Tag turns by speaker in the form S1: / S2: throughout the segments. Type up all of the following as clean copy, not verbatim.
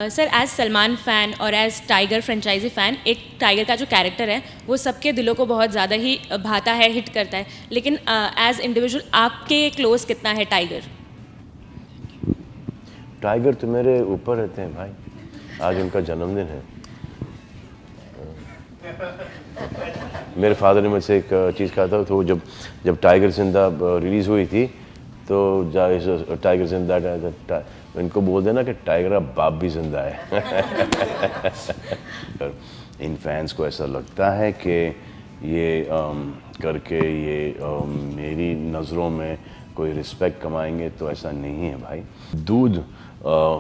S1: Sir as Salman fan और as Tiger franchise fan, एक Tiger का जो कैरेक्टर है वो सबके दिलों को बहुत ज़्यादा ही भाता है, हिट करता है। लेकिन एज इंडिविजुअल आपके क्लोज कितना है टाइगर?
S2: टाइगर तो मेरे ऊपर रहते हैं भाई। आज उनका जन्मदिन है। मेरे फादर ने मुझसे एक चीज़ कहा था, तो जब जब टाइगर जिंदा रिलीज़ हुई थी तो टाइगर जिंदा, इनको बोल देना कि टाइगर का बाप भी जिंदा है। इन फैंस को ऐसा लगता है कि ये करके ये मेरी नज़रों में कोई रिस्पेक्ट कमाएंगे, तो ऐसा नहीं है भाई। दूध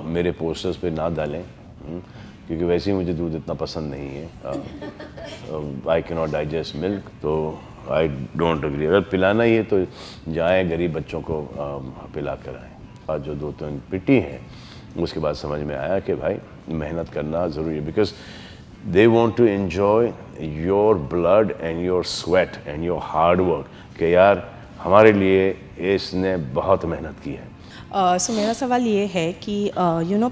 S2: मेरे पोस्टर्स पे ना डालें, क्योंकि वैसे ही मुझे दूध इतना पसंद नहीं है। I can not digest milk, तो आई डोंट अग्री। अगर पिलाना ही है तो जाए गरीब बच्चों को पिला कर आएँ। और जो 2-3 पिटी हैं, उसके बाद समझ में आया कि भाई मेहनत करना ज़रूरी है, because they want to enjoy your blood and your sweat and your hard work, कि यार हमारे लिए इसने बहुत मेहनत की है।
S3: सो मेरा सवाल ये है कि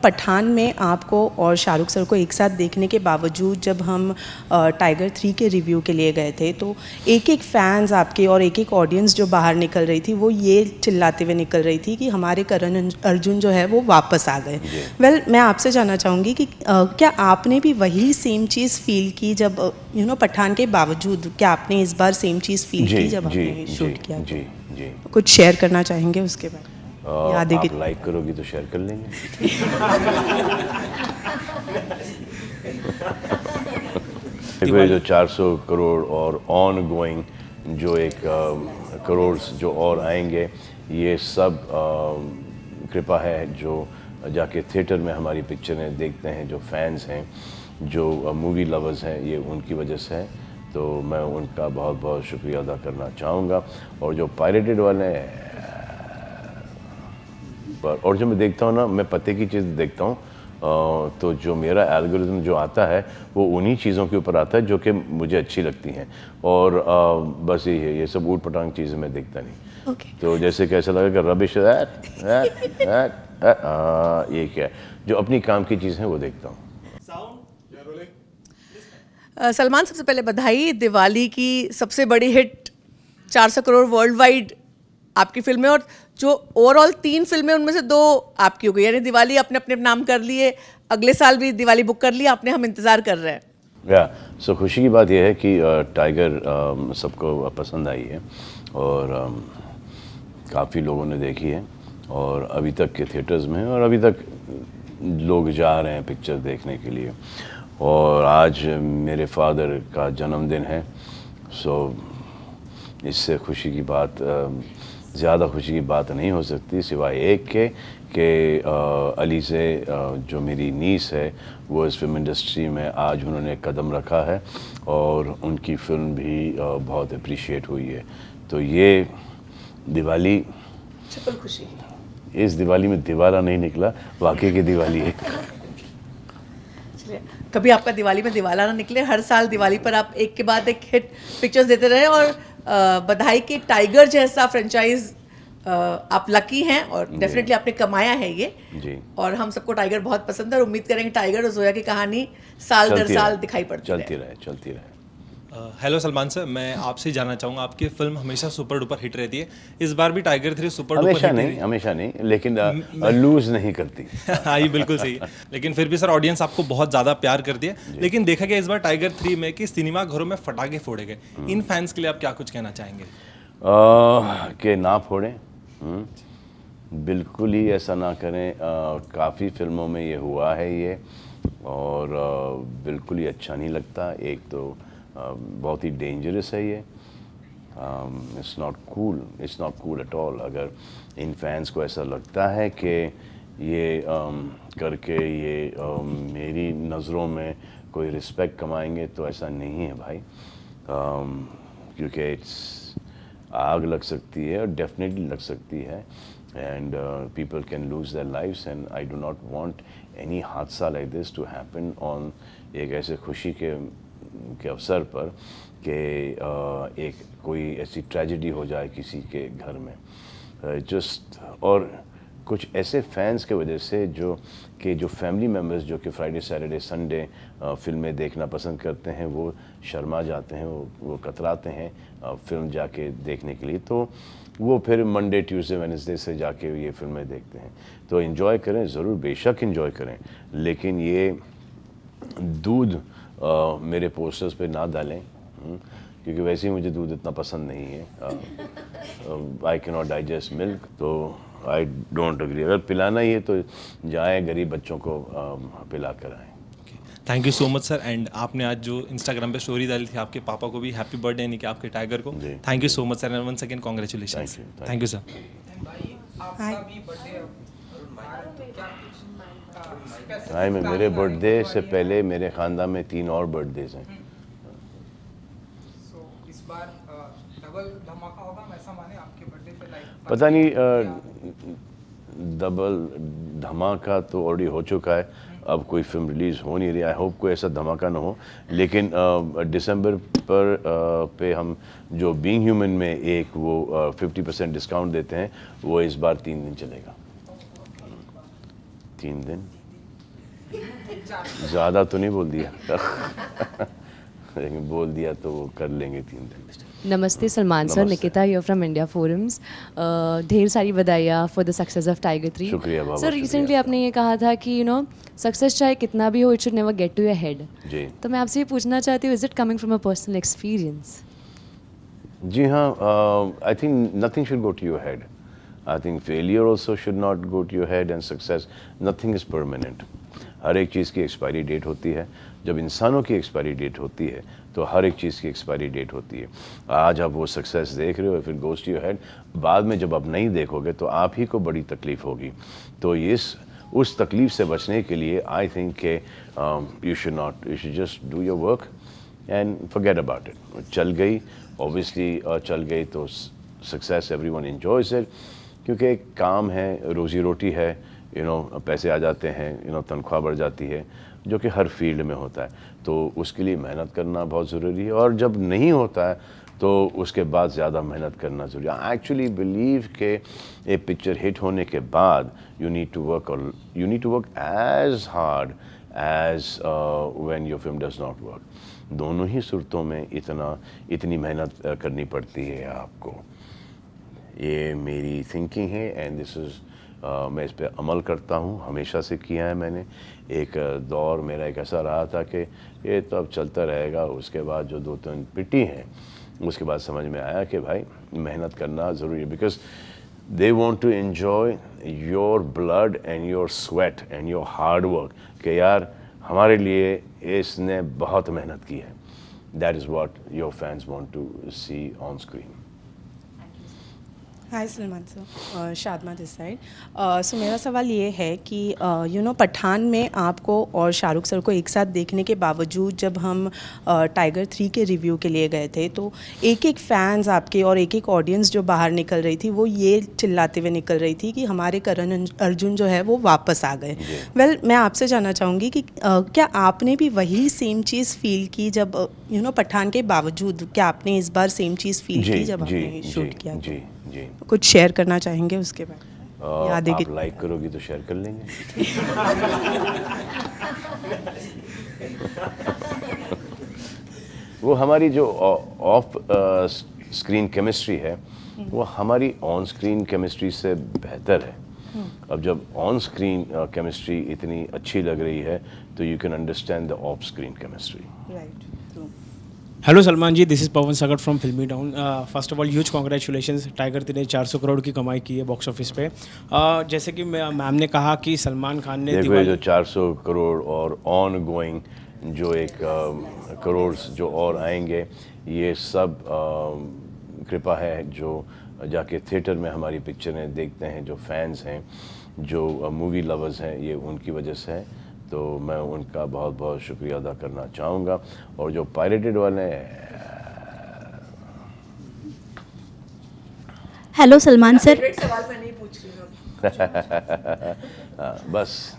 S3: पठान में आपको और शाहरुख सर को एक साथ देखने के बावजूद जब हम टाइगर 3 के रिव्यू के लिए गए थे, तो एक एक फैंस आपके और एक एक ऑडियंस जो बाहर निकल रही थी वो ये चिल्लाते हुए निकल रही थी कि हमारे करण अर्जुन जो है वो वापस आ गए। वेल, मैं आपसे जानना चाहूँगी कि क्या आपने भी वही सेम चीज़ फील की जब पठान के बावजूद? क्या आपने इस बार सेम चीज़ फील की जब आपने शूट किया?
S2: जी जी।
S3: कुछ शेयर करना चाहेंगे उसके बारे में?
S2: आप लाइक करोगी तो शेयर कर लेंगे। देखो, ये जो 400 करोड़ और ऑन गोइंग जो एक करोड़ जो और आएंगे, ये सब कृपा है जो जाके थिएटर में हमारी पिक्चरें देखते हैं, जो फैंस हैं, जो मूवी लवर्स हैं, ये उनकी वजह से है। तो मैं उनका बहुत बहुत शुक्रिया अदा करना चाहूँगा। और जो पायरेटेड वाले हैं, और जो मैं देखता हूँ ना, मैं पते की चीज़ देखता हूँ, तो जो मेरा एल्गोरिथम जो आता है वो उन्हीं चीज़ों के ऊपर आता है जो कि मुझे अच्छी लगती हैं। और बस यही है, ये सब ऊट पटांग चीज़ें मैं देखता नहीं। तो जैसे कैसा लगा कि रबिश ये क्या है, जो अपनी काम की चीज़ है वो देखता हूँ।
S4: सलमान, सबसे पहले बधाई। दिवाली की सबसे बड़ी हिट 400 करोड़ वर्ल्ड वाइड आपकी फिल्में, और जो ओवरऑल 3 फिल्में उनमें से 2 आपकी हो गई, यानी दिवाली अपने अपने नाम कर लिए। अगले साल भी दिवाली बुक कर ली आपने, हम इंतज़ार कर रहे हैं।
S2: सो खुशी की बात यह है कि टाइगर सबको पसंद आई है और काफ़ी लोगों ने देखी है, और अभी तक के थिएटर्स में, और अभी तक लोग जा रहे हैं पिक्चर देखने के लिए। और आज मेरे फादर का जन्मदिन है, सो इससे खुशी की बात, ज़्यादा खुशी की बात नहीं हो सकती सिवाय एक के कि अली से जो मेरी नीस है वो इस फिल्म इंडस्ट्री में आज उन्होंने कदम रखा है, और उनकी फिल्म भी बहुत अप्रिशिएट हुई है। तो ये दिवाली,
S4: खुशी,
S2: इस दिवाली में दिवाला नहीं निकला, वाकई की दिवाली है।
S4: कभी आपका दिवाली में दिवाला ना निकले, हर साल दिवाली पर आप एक के बाद एक हिट पिक्चर्स देते रहे, और बधाई कि टाइगर जैसा फ्रेंचाइज आप लकी हैं, और डेफिनेटली आपने कमाया है ये जी। और हम सबको टाइगर बहुत पसंद है, और उम्मीद करेंगे टाइगर और जोया की कहानी साल दर साल दिखाई पड़ती
S2: चलती रहे।
S5: हेलो सलमान सर, मैं आपसे जानना चाहूँगा, आपकी फिल्म हमेशा सुपर डुपर हिट रहती है, इस बार भी टाइगर 3 सुपर डुपर हिट
S2: हमेशा नहीं, लेकिन लूज नहीं करती।
S5: हाँ, ये बिल्कुल सही है, लेकिन फिर भी सर ऑडियंस आपको बहुत ज़्यादा प्यार करती है। लेकिन देखा गया इस बार टाइगर 3 में कि सिनेमा घरों में फटाके फोड़े गए। इन फैंस के लिए आप क्या कुछ कहना चाहेंगे?
S2: कि ना फोड़ें, बिल्कुल ही ऐसा ना करें। काफ़ी फिल्मों में ये हुआ है ये, और बिल्कुल ही अच्छा नहीं लगता। एक तो बहुत ही डेंजरस है ये। It's not cool at all. अगर इन फैंस को ऐसा लगता है कि ये करके ये मेरी नज़रों में कोई रिस्पेक्ट कमाएंगे, तो ऐसा नहीं है भाई। क्योंकि आग लग सकती है, और डेफिनेटली लग सकती है, and people can lose their lives, and I do not want any हादसा like this to happen on एक ऐसे खुशी के अवसर पर कि एक कोई ऐसी ट्रेजेडी हो जाए किसी के घर में। जस्ट और कुछ ऐसे फैंस के वजह से जो फैमिली मेम्बर्स जो कि फ्राइडे सैटरडे संडे फिल्में देखना पसंद करते हैं वो शर्मा जाते हैं, वो कतराते हैं फिल्म जाके देखने के लिए, तो वो फिर मंडे ट्यूसडे वेडनेसडे से जाके ये फिल्में देखते हैं। तो इन्जॉय करें, ज़रूर बेशक इन्जॉय करें, लेकिन ये दूध मेरे पोस्टर्स पे ना डालें, क्योंकि वैसे ही मुझे दूध इतना पसंद नहीं है। I can not digest milk, तो आई डोंट अग्री। अगर पिलाना ही है तो जाएं गरीब बच्चों को पिला कर आएँ।
S5: Thank you so much sir. And आपने आज जो इंस्टाग्राम पे स्टोरी डाली थी आपके पापा को भी हैप्पी बर्थडे यानी कि आपके टाइगर को, thank you so much sir, and once again congratulation. Thank you sir.
S2: Hi, मेरे बर्थडे से पहले मेरे ख़ानदान में 3 और बर्थडेज हैं।
S6: इस बार डबल धमाका होगा, ऐसा माने आपके बर्थडे पे लाइक
S2: पता नहीं, डबल धमाका तो ऑलरेडी हो चुका है, अब कोई फिल्म रिलीज़ हो नहीं रही। आई होप कोई ऐसा धमाका ना हो, लेकिन दिसंबर पे हम जो बीइंग ह्यूमन में एक वो 50% डिस्काउंट देते हैं, वो इस बार 3 दिन चलेगा। 3 दिन ज़्यादा तो नहीं बोल दिया लेकिन बोल दिया तो वो कर लेंगे 3 दिन।
S7: नमस्ते Salman sir, Nikita here from India forums. ढेर सारी बधाइयाँ for the success of tiger 3।
S2: शुक्रिया बाबा।
S7: सर, रिसेंटली आपने ये कहा था कि सक्सेस चाहे कितना भी हो, it should never get to your head.
S2: जी।
S7: तो मैं आपसे ये पूछना चाहती हूँ, is it coming from a personal experience?
S2: जी हाँ, I think nothing should go to your head. I think failure also should not go to your head, and success, nothing is permanent. हर एक चीज़ की एक्सपायरी डेट होती है। जब इंसानों की एक्सपायरी डेट होती है तो हर एक चीज़ की एक्सपायरी डेट होती है। आज आप वो सक्सेस देख रहे हो, फिर गोज़ टू योर हेड, बाद में जब आप नहीं देखोगे तो आप ही को बड़ी तकलीफ़ होगी। तो उस तकलीफ़ से बचने के लिए आई थिंक के you should just do your work and forget about it. चल गई, ऑब्वियसली चल गई तो सक्सेस एवरीवन एंजॉयज इट, क्योंकि एक काम है, रोज़ी रोटी है, पैसे आ जाते हैं, तनख्वाह बढ़ जाती है, जो कि हर फील्ड में होता है। तो उसके लिए मेहनत करना बहुत ज़रूरी है, और जब नहीं होता है तो उसके बाद ज़्यादा मेहनत करना ज़रूरी है। आई एक्चुअली बिलीव के एक पिक्चर हिट होने के बाद you need to work as hard as when your film does not work. दोनों ही सूरतों में इतनी मेहनत करनी पड़ती है आपको। ये मेरी थिंकिंग है, एंड दिस इज़ मैं इस पर अमल करता हूँ, हमेशा से किया है मैंने। एक दौर मेरा एक ऐसा रहा था कि ये तो अब चलता रहेगा, उसके बाद जो 2-3 पिटी हैं उसके बाद समझ में आया कि भाई मेहनत करना ज़रूरी है, because they want to enjoy your blood and your sweat and your hard work, कि यार हमारे लिए इसने बहुत मेहनत की है। That is what your fans want to see on screen.
S3: Hi Salman sir, Shadma this side. So मेरा सवाल ये है कि पठान में आपको और शाहरुख सर को एक साथ देखने के बावजूद जब हम टाइगर 3 के रिव्यू के लिए गए थे, तो एक फैंस आपके और एक ऑडियंस जो बाहर निकल रही थी, वो ये चिल्लाते हुए निकल रही थी कि हमारे करण अर्जुन जो है वो वापस आ गए। वेल, मैं आपसे जानना चाहूँगी कि क्या आपने भी वही सेम चीज़ फील की जब पठान के बावजूद? क्या आपने इस बार सेम चीज़ फील की जब आपने शूट किया?
S2: जी,
S3: कुछ शेयर करना चाहेंगे उसके बारे में?
S2: आप लाइक करोगी तो शेयर कर लेंगे। वो हमारी जो ऑफ स्क्रीन केमिस्ट्री है वो हमारी ऑन स्क्रीन केमिस्ट्री से बेहतर है। अब जब ऑन स्क्रीन केमिस्ट्री इतनी अच्छी लग रही है तो you can understand the off screen chemistry.
S3: Right.
S8: Hello Salman ji, this is Pawan Sagar from Filmy Town. First of all huge congratulations, Tiger 3 ने 400 करोड़ की कमाई की है बॉक्स ऑफिस पे। जैसे कि मैम ने कहा कि सलमान खान ने
S2: देखो, जो 400 करोड़ और ऑन गोइंग जो एक करोड़ जो और आएंगे, ये सब कृपा है जो जाके थिएटर में हमारी पिक्चरें देखते हैं, जो फैंस हैं, जो मूवी लवर्स हैं, ये उनकी वजह से है। तो मैं उनका बहुत बहुत शुक्रिया अदा करना चाहूँगा। और जो पायरेटेड वाले
S9: हेलो सलमान सर,
S4: सवाल मैं नहीं पूछ रही हूँ।
S2: बस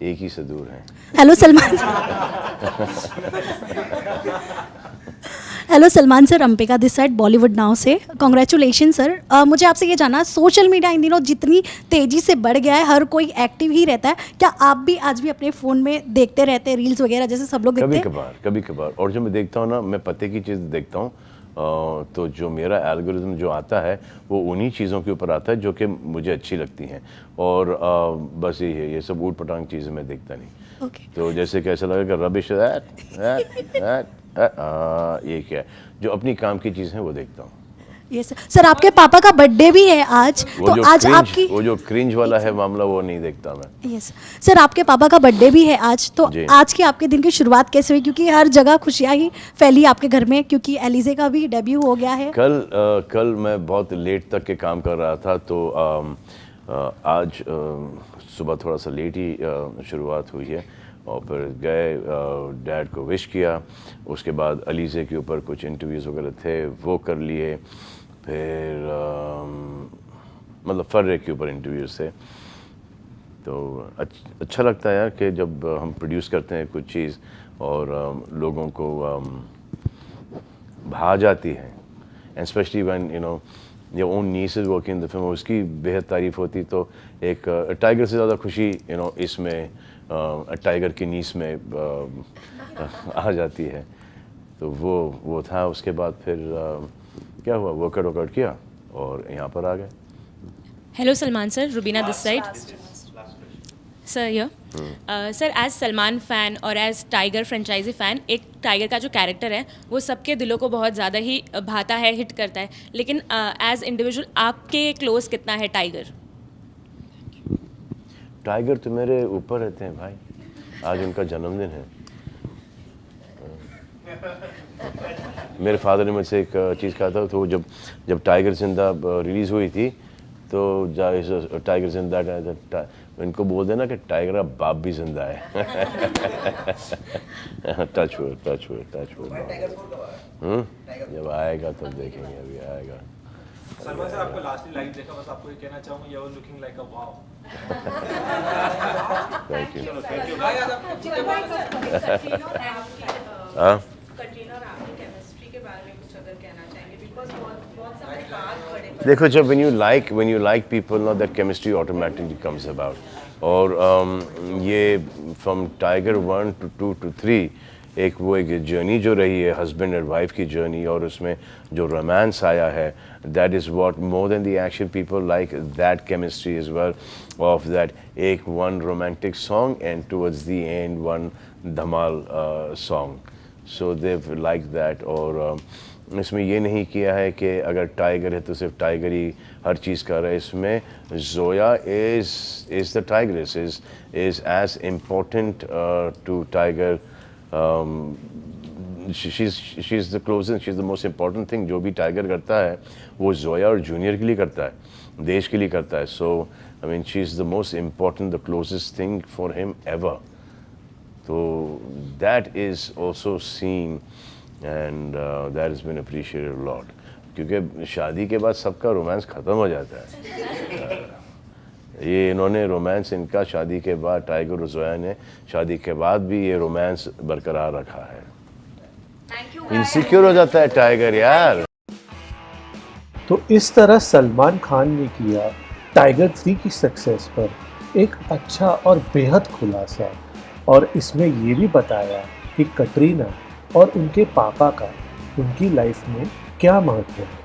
S2: एक ही से दूर हैं।
S9: Hello Salman hello Salman sir, Ambika this side Bollywood now से। Congratulation sir. मुझे आपसे ये जानना, सोशल मीडिया इन दिनों जितनी तेज़ी से बढ़ गया है, हर कोई एक्टिव ही रहता है, क्या आप भी आज भी अपने फ़ोन में देखते रहते हैं रील्स वगैरह जैसे सब लोग देखते हैं?
S2: कभी कभार। और जो मैं देखता हूँ ना, मैं पते की चीज़ देखता हूँ, तो जो मेरा एल्गोरिथम जो आता है वो उन्हीं चीज़ों के ऊपर आता है जो कि मुझे अच्छी लगती हैं। और बस यही है, ये सब ऊट पटांग चीज़ें मैं देखता नहीं। तो जैसे कैसा लगेगा रबिश ये क्या है, जो अपनी काम की चीज़ है वो देखता हूँ।
S9: यस सर, आपके पापा का बर्थडे भी है आज, तो आज आपकी
S2: वो जो क्रिंज वाला है मामला वो नहीं देखता मैं।
S9: यस सर, आपके पापा का बर्थडे भी है आज, तो आज की आपके दिन की शुरुआत कैसे हुई? क्योंकि हर जगह खुशियाँ ही फैली आपके घर में, क्योंकि एलिजे का भी डेब्यू हो गया है।
S2: कल मैं बहुत लेट तक के काम कर रहा था, तो आज सुबह थोड़ा सा लेट ही शुरुआत हुई है। और फिर गए, डैड को विश किया, उसके बाद अलीज़े के ऊपर कुछ इंटरव्यूज़ वगैरह थे वो कर लिए, फिर मतलब फर्रे के ऊपर इंटरव्यूज़ थे। तो अच्छा लगता है यार कि जब हम प्रोड्यूस करते हैं कुछ चीज़ और लोगों को भा जाती है, and specially when you know your own niece is working in the film, उसकी बेहद तारीफ़ होती, तो एक टाइगर से ज़्यादा खुशी इसमें टाइगर की नीस में आ जाती है। तो वो था। उसके बाद फिर क्या हुआ, वर्कआउट किया और यहाँ पर आ गए।
S1: Hello Salman sir, Rubina this side. Sir here. Sir, as Salman fan और एज टाइगर फ्रेंचाइजी फ़ैन, एक टाइगर का जो कैरेक्टर है वो सबके दिलों को बहुत ज़्यादा ही भाता है, हिट करता है, लेकिन एज इंडिविजुअल आपके क्लोज कितना है टाइगर?
S2: टाइगर तो मेरे ऊपर रहते हैं भाई, आज उनका जन्मदिन है। मेरे फादर ने मुझसे एक चीज़ कहा था, तो जब टाइगर जिंदा रिलीज़ हुई थी, तो टाइगर जिंदा, इनको बोल देना कि टाइगर का बाप भी जिंदा है। Touch wood. जब आएगा तो देखेंगे, अभी आएगा।
S5: सलमान सर, आपको लास्टली लाइव देखा, बस आपको ये कहना चाहूँगा, you are looking like a wow.
S2: Thank you. देखो, जब when you like people, now that chemistry automatically comes about. और ये from Tiger 1 to 2 to 3 एक जर्नी जो रही है, हस्बैंड एंड वाइफ की जर्नी, और उसमें जो रोमांस आया है, that is what more than the action, people like that chemistry is well of that. एक one romantic song and towards the end one धमाल song, so they like that. और इसमें ये नहीं किया है कि अगर टाइगर है तो सिर्फ टाइगर ही हर चीज़ कर रहा है। इसमें Zoya is the tigress, is as important to Tiger. she's the closest, she's the most important thing। जो भी टाइगर करता है वो जोया और जूनियर के लिए करता है, देश के लिए करता है। So I mean she is the most important, the closest thing for him ever. तो that is also seen and that is been appreciated a lot, क्योंकि शादी के बाद सबका रोमांस ख़त्म हो जाता है। ये इन्होंने रोमांस, इनका शादी के बाद, टाइगर और जोया ने शादी के बाद भी ये रोमांस बरकरार रखा है। इनसिक्योर हो जाता है टाइगर यार।
S10: तो इस तरह सलमान खान ने किया टाइगर 3 की सक्सेस पर एक अच्छा और बेहद खुलासा, और इसमें ये भी बताया कि कटरीना और उनके पापा का उनकी लाइफ में क्या महत्व है।